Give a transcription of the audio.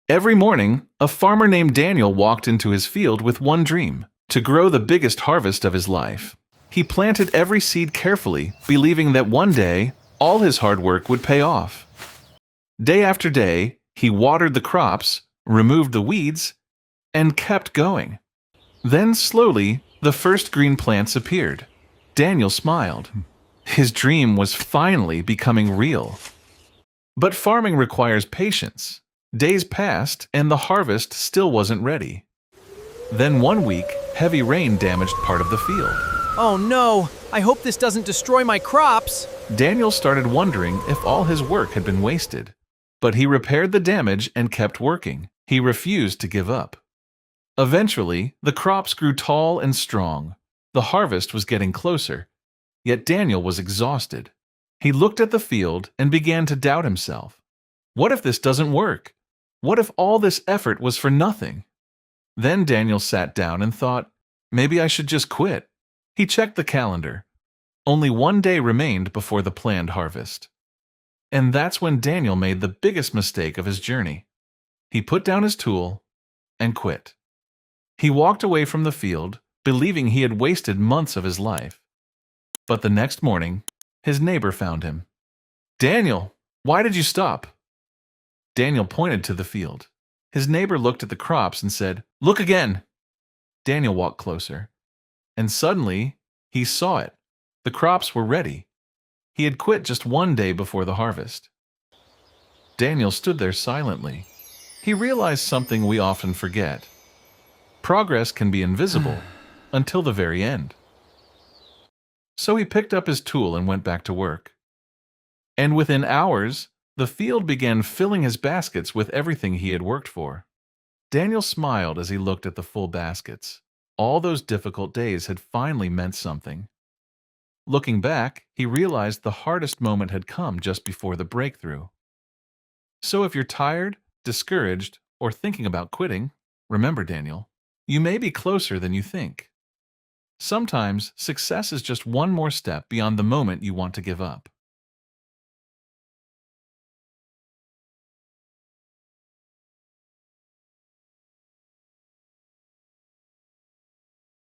Every morning, a farmer named Daniel walked into his field with one dream: to grow the biggest harvest of his life. He planted every seed carefully, believing that one day, all his hard work would pay off. Day after day, he watered the crops, removed the weeds, and kept going. Then slowly, the first green plants appeared. Daniel smiled. His dream was finally becoming real. But farming requires patience. Days passed, and the harvest still wasn't ready. Then one week, heavy rain damaged part of the field. Oh no! I hope this doesn't destroy my crops! Daniel started wondering if all his work had been wasted. But he repaired the damage and kept working. He refused to give up. Eventually, the crops grew tall and strong. The harvest was getting closer. Yet Daniel was exhausted. He looked at the field and began to doubt himself. What if this doesn't work? What if all this effort was for nothing? Then Daniel sat down and thought, maybe I should just quit. He checked the calendar. Only one day remained before the planned harvest. And that's when Daniel made the biggest mistake of his journey. He put down his tool and quit. He walked away from the field, believing he had wasted months of his life. But the next morning, his neighbor found him. "Daniel, why did you stop?" Daniel pointed to the field. His neighbor looked at the crops and said, "Look again." Daniel walked closer. And suddenly, he saw it. The crops were ready. He had quit just one day before the harvest. Daniel stood there silently. He realized something we often forget. Progress can be invisible until the very end. So he picked up his tool and went back to work. And within hours, the field began filling his baskets with everything he had worked for. Daniel smiled as he looked at the full baskets. All those difficult days had finally meant something. Looking back, he realized the hardest moment had come just before the breakthrough. So if you're tired, discouraged, or thinking about quitting, remember, Daniel, you may be closer than you think. Sometimes success is just one more step beyond the moment you want to give up.